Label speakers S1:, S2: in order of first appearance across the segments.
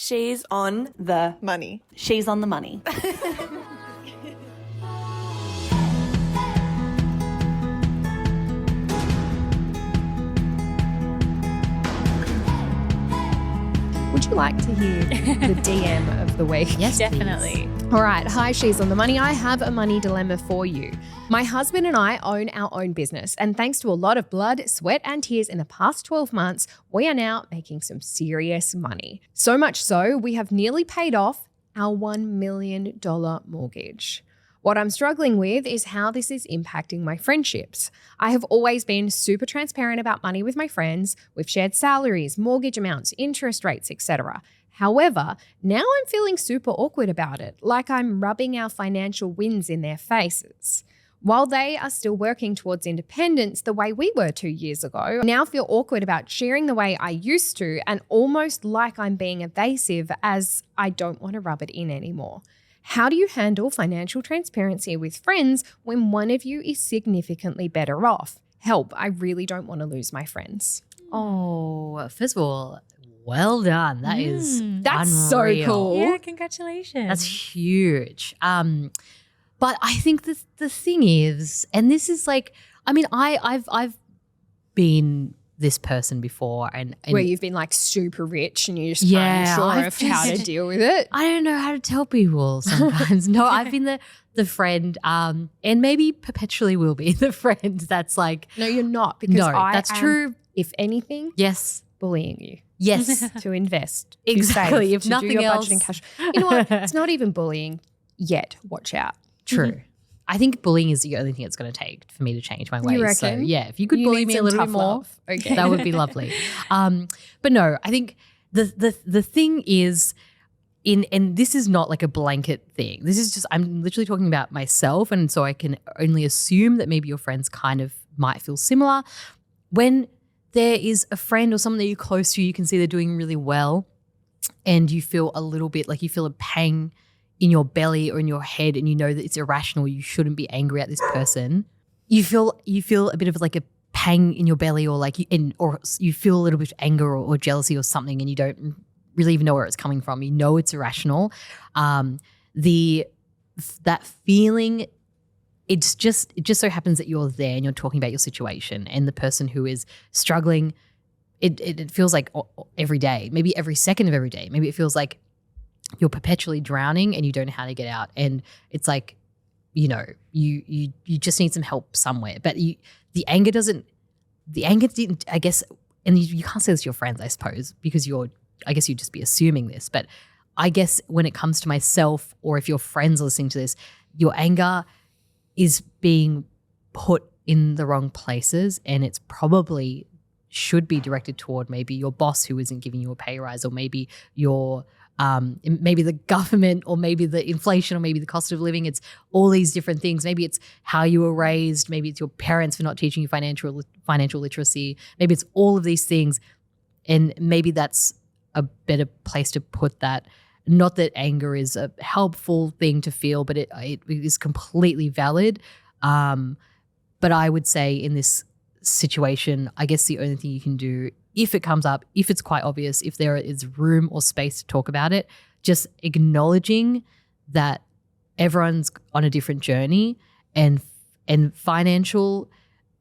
S1: She's on the
S2: money.
S1: She's on the money.
S3: Would you like to hear the DM of the week?
S4: Yes,
S5: Definitely.
S3: All right. Hi, She's on the Money. I have a money dilemma for you. My husband and I own our own business, and thanks to a lot of blood, sweat, and tears in the past 12 months, we are now making some serious money. So much so, we have nearly paid off our $1 million mortgage. What I'm struggling with is how this is impacting my friendships. I have always been super transparent about money with my friends. We've shared salaries, mortgage amounts, interest rates, etc. However, now I'm feeling super awkward about it, like I'm rubbing our financial wins in their faces. While they are still working towards independence the way we were 2 years ago, I now feel awkward about sharing the way I used to and almost like I'm being evasive as I don't want to rub it in anymore. How do you handle financial transparency with friends when one of you is significantly better off? Help, I really don't want to lose my friends.
S4: Oh, first of all, well done. That is
S3: That's
S4: unreal.
S3: so cool.
S5: Yeah, congratulations.
S4: That's huge. But I think the thing is, and this is like, I mean, I've been this person before, and
S3: Where you've been like super rich and you're just
S4: Yeah,
S3: unsure
S4: I've
S3: of how to
S4: just-
S3: deal with it.
S4: I don't know how to tell people sometimes. No, I've been the friend, and maybe perpetually will be the friend that's like,
S3: No, you're not, because
S4: no,
S3: I
S4: that's
S3: am,
S4: true.
S3: if anything,
S4: Yes,
S3: bullying you
S4: yes,
S3: to invest, to
S4: Exactly.
S3: save,
S4: If
S3: to
S4: nothing
S3: do your
S4: else.
S3: budgeting cash. You know what? It's not even bullying yet. Watch out.
S4: true. I think bullying is the only thing it's going to take for me to change my ways. So
S3: reckon?
S4: yeah, if you could
S3: You
S4: bully
S3: need
S4: me a
S3: some
S4: little bit
S3: tough
S4: more,
S3: love. Okay.
S4: that would be lovely. But no, I think the thing is, and this is not like a blanket thing. This is just, I'm literally talking about myself, and so I can only assume that maybe your friends kind of might feel similar. When there is a friend or someone that you're close to, you can see they're doing really well, and you feel a little bit like you feel a pang in your belly or in your head, and you know that it's irrational, you shouldn't be angry at this person. You feel a bit of like a pang in your belly, or like or you feel a little bit of anger or jealousy or something, and you don't really even know where it's coming from. You know it's irrational. That feeling, it just so happens that you're there and you're talking about your situation, and the person who is struggling, it feels like every day, maybe every second of every day, maybe it feels like you're perpetually drowning and you don't know how to get out. And it's like, you know, you just need some help somewhere. But the anger didn't, I guess, and you can't say this to your friends, I suppose, because I guess you'd just be assuming this. But I guess when it comes to myself, or if your friends are listening to this, your anger is being put in the wrong places, and it's probably should be directed toward maybe your boss who isn't giving you a pay rise, or maybe maybe the government, or maybe the inflation, or maybe the cost of living. It's all these different things. Maybe it's how you were raised. Maybe it's your parents for not teaching you financial literacy. Maybe it's all of these things. And maybe that's a better place to put that. Not that anger is a helpful thing to feel, but it is completely valid. But I would say in this situation, I guess the only thing you can do, if it comes up, if it's quite obvious, if there is room or space to talk about it, just acknowledging that everyone's on a different journey, and financial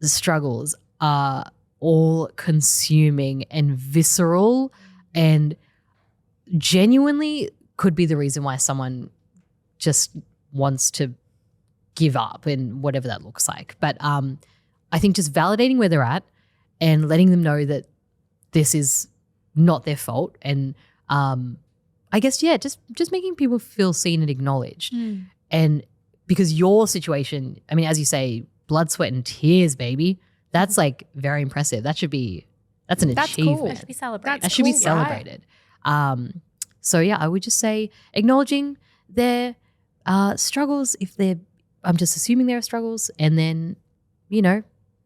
S4: struggles are all consuming and visceral, and genuinely could be the reason why someone just wants to give up, and whatever that looks like. But I think just validating where they're at and letting them know that this is not their fault, and I guess, yeah, just making people feel seen and acknowledged. And because your situation, I mean, as you say, blood, sweat, and tears, baby, that's like very impressive. That's an achievement.
S3: cool.
S5: That should be celebrated.
S4: That should be
S3: cool,
S4: celebrated. So yeah, I would just say acknowledging their struggles, I'm just assuming there are struggles, and then, you know,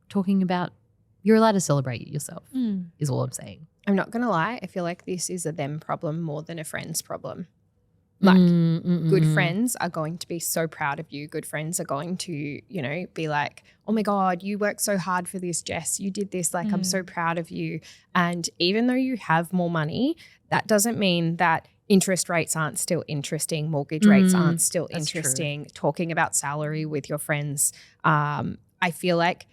S4: talking about, you're allowed to celebrate yourself is all I'm saying.
S3: I'm not going to lie. I feel like this is a them problem more than a friends problem. Like, good friends are going to be so proud of you. Good friends are going to, you know, be like, oh my God, you worked so hard for this, Jess. You did this. Like, I'm so proud of you. And even though you have more money, that doesn't mean that interest rates aren't still interesting, mortgage rates aren't still
S4: that's true.
S3: interesting, talking about salary with your friends. I feel like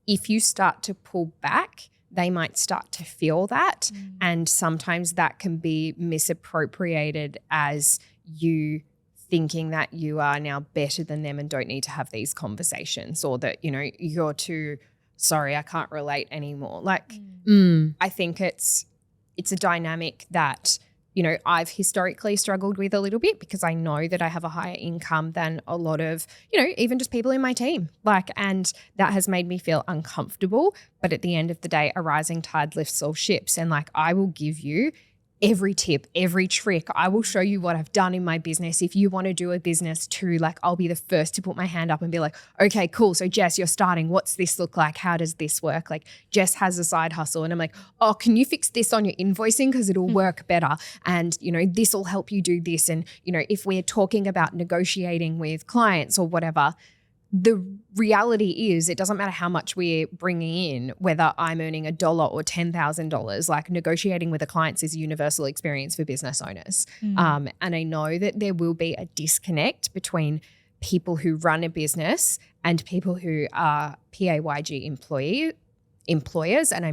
S3: if you start to pull back, they might start to feel that. And sometimes that can be misappropriated as you thinking that you are now better than them and don't need to have these conversations, or that, you're too sorry, I can't relate anymore. Like, I think it's a dynamic that, I've historically struggled with a little bit, because I know that I have a higher income than a lot of, even just people in my team. And that has made me feel uncomfortable. But at the end of the day, a rising tide lifts all ships. And I will give you every tip, every trick. I will show you what I've done in my business. If you want to do a business too, I'll be the first to put my hand up and be like, okay, cool. So Jess, you're starting. What's this look like? How does this work? Jess has a side hustle. And I'm like, oh, can you fix this on your invoicing? Because it'll work better. And, this will help you do this. And, if we're talking about negotiating with clients or whatever, the reality is it doesn't matter how much we're bringing in, whether I'm earning $1 or $10,000, negotiating with a client is a universal experience for business owners. And I know that there will be a disconnect between people who run a business and people who are PAYG employers. And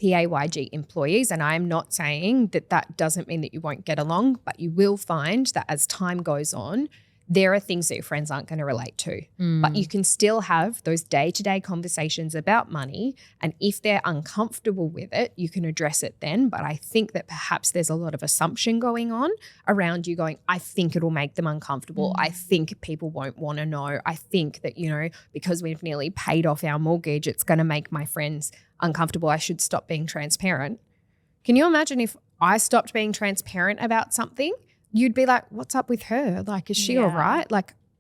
S3: PAYG employees. And I'm not saying that doesn't mean that you won't get along, but you will find that as time goes on, there are things that your friends aren't going to relate to. But you can still have those day-to-day conversations about money. And if they're uncomfortable with it, you can address it then. But I think that perhaps there's a lot of assumption going on around you going, I think it'll make them uncomfortable. I think people won't want to know. I think that, because we've nearly paid off our mortgage, it's going to make my friends uncomfortable. I should stop being transparent. Can you imagine if I stopped being transparent about something? You'd be like, what's up with her? Is she all right?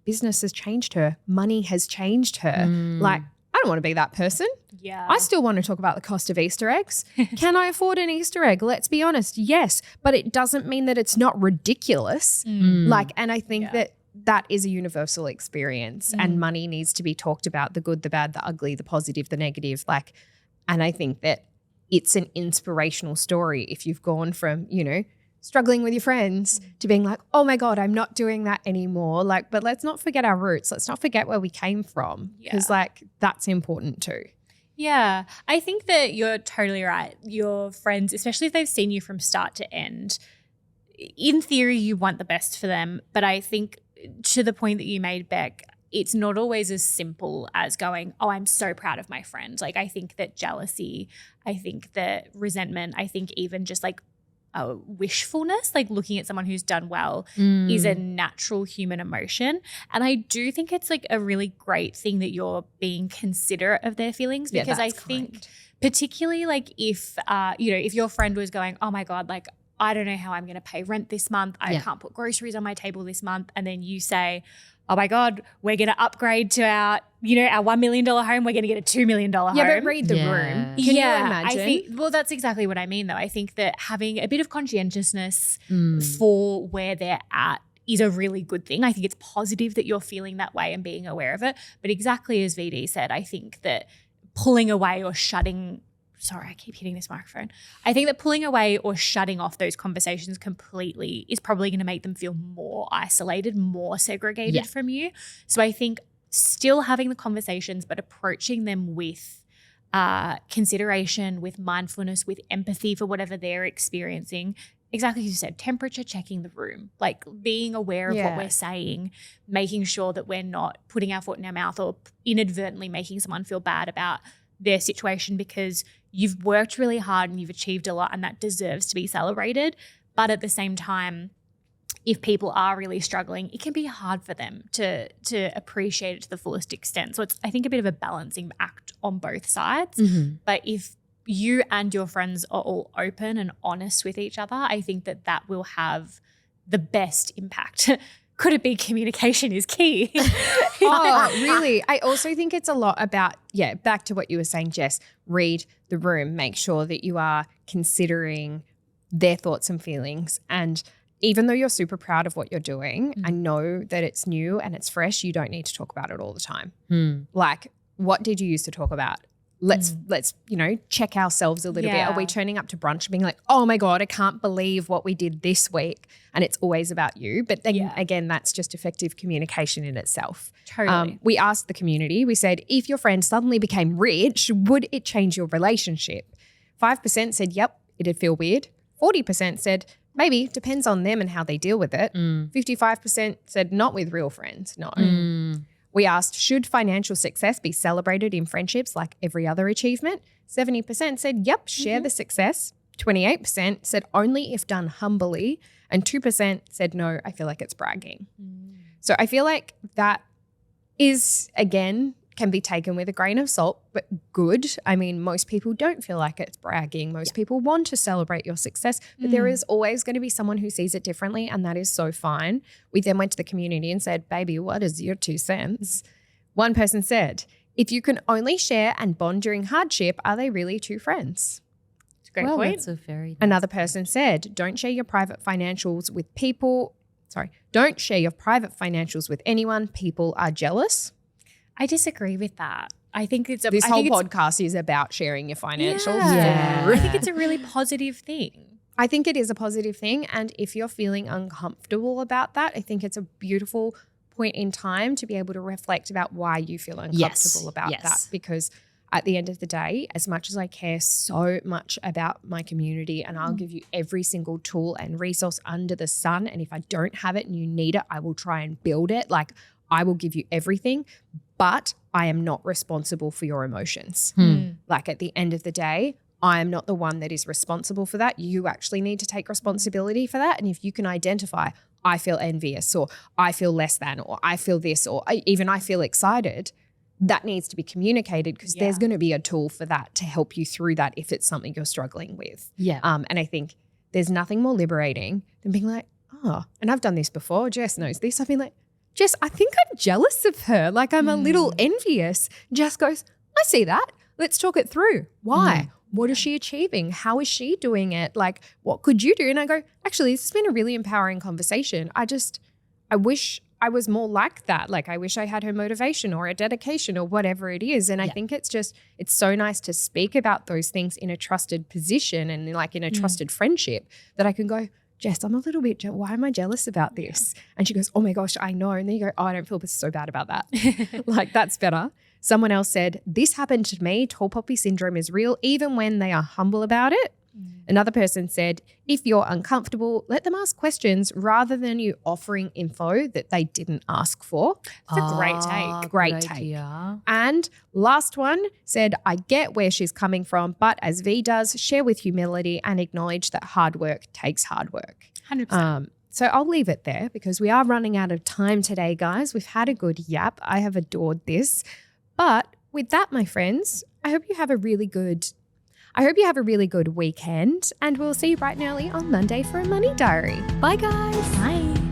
S3: Business has changed her. Money has changed her. I don't want to be that person.
S5: Yeah.
S3: I still want to talk about the cost of Easter eggs. Can I afford an Easter egg? Let's be honest. Yes. But it doesn't mean that it's not ridiculous. And I think that is a universal experience, and money needs to be talked about, the good, the bad, the ugly, the positive, the negative. And I think that it's an inspirational story if you've gone from, struggling with your friends to being like, oh my God, I'm not doing that anymore. But let's not forget our roots. Let's not forget where we came from, because that's important too.
S5: Yeah, I think that you're totally right. Your friends, especially if they've seen you from start to end, in theory, you want the best for them. But I think to the point that you made, Beck, it's not always as simple as going, oh, I'm so proud of my friend. I think that jealousy, I think that resentment, I think even just wishfulness, looking at someone who's done well is a natural human emotion. And I do think it's a really great thing that you're being considerate of their feelings, because I think particularly if, if your friend was going, oh my God, I don't know how I'm going to pay rent this month. I can't put groceries on my table this month. And then you say, oh my God, we're going to upgrade to our $1 million home. We're going to get a $2 million home.
S3: Yeah, but read the room. Can you imagine?
S5: That's exactly what I mean, though. I think that having a bit of conscientiousness for where they're at is a really good thing. I think it's positive that you're feeling that way and being aware of it. But exactly as VD said, I think that pulling away or shutting – sorry, I keep hitting this microphone. I think that pulling away or shutting off those conversations completely is probably going to make them feel more isolated, more segregated from you. So I think still having the conversations, but approaching them with consideration, with mindfulness, with empathy for whatever they're experiencing. Exactly as you said, temperature checking the room, being aware of what we're saying, making sure that we're not putting our foot in our mouth or inadvertently making someone feel bad about their situation, because you've worked really hard and you've achieved a lot, and that deserves to be celebrated. But at the same time, if people are really struggling, it can be hard for them to appreciate it to the fullest extent. So it's, I think, a bit of a balancing act on both sides. But if you and your friends are all open and honest with each other, I think that will have the best impact. Could it be communication is key?
S3: Oh, really? I also think it's a lot about, back to what you were saying, Jess, read the room, make sure that you are considering their thoughts and feelings. And even though you're super proud of what you're doing, I know that it's new and it's fresh, you don't need to talk about it all the time. What did you used to talk about let's check ourselves a little bit.
S5: Yeah.
S3: Are we turning up to brunch and being like, oh my God, I can't believe what we did this week, and it's always about you? But then again, that's just effective communication in itself.
S5: Totally.
S3: We asked the community, we said, if your friend suddenly became rich, would it change your relationship? 5% said, yep, it'd feel weird. 40% said, maybe, depends on them and how they deal with it. 55% said, not with real friends, no. We asked, should financial success be celebrated in friendships like every other achievement? 70% said, yep, share the success. 28% said only if done humbly. And 2% said, no, I feel like it's bragging. So I feel like that is, again, can be taken with a grain of salt, but good. I mean, most people don't feel like it's bragging. Most people want to celebrate your success, but there is always going to be someone who sees it differently, and that is so fine. We then went to the community and said, baby, what is your 2 cents? One person said, if you can only share and bond during hardship, are they really 2 friends? It's a great
S4: Well,
S3: point.
S4: that's a very nice
S3: Another person said, don't share your private financials with people. Don't share your private financials with anyone. People are jealous.
S5: I disagree with that. I think it's
S3: This
S5: I
S3: whole
S5: think it's-
S3: podcast is about sharing your financials.
S5: Yeah. I think it's a really positive thing.
S3: I think it is a positive thing. And if you're feeling uncomfortable about that, I think it's a beautiful point in time to be able to reflect about why you feel uncomfortable about that. Because at the end of the day, as much as I care so much about my community, and I'll give you every single tool and resource under the sun, and if I don't have it and you need it, I will try and build it. Like, I will give you everything, but I am not responsible for your emotions. Like, at the end of the day, I am not the one that is responsible for that. You actually need to take responsibility for that. And if you can identify, I feel envious, or I feel less than, or I feel this, or even I feel excited, that needs to be communicated, because there's going to be a tool for that to help you through that if it's something you're struggling with.
S4: Yeah.
S3: And I think there's nothing more liberating than being like, oh, and I've done this before. Jess knows this. I've been like, Jess, I think I'm jealous of her. Like, I'm a little envious. Jess goes, I see that. Let's talk it through. Why? What is she achieving? How is she doing it? Like, what could you do? And I go, actually, this has been a really empowering conversation. I wish I was more like that. Like, I wish I had her motivation or a dedication or whatever it is. And I think it's so nice to speak about those things in a trusted position and like in a trusted friendship, that I can go, Jess, I'm a little bit, why am I jealous about this? And she goes, oh my gosh, I know. And then you go, oh, I don't feel so bad about that. Like, that's better. Someone else said, this happened to me. Tall poppy syndrome is real, even when they are humble about it. Another person said, if you're uncomfortable, let them ask questions rather than you offering info that they didn't ask for.
S5: It's a great take.
S3: Great take. And last one said, I get where she's coming from, but as V does, share with humility and acknowledge that hard work takes hard work.
S5: 100%.
S3: So I'll leave it there, because we are running out of time today, guys. We've had a good yap. I have adored this. But with that, my friends, I hope you have a really good weekend, and we'll see you bright and early on Monday for a Money Diary. Bye, guys.
S5: Bye.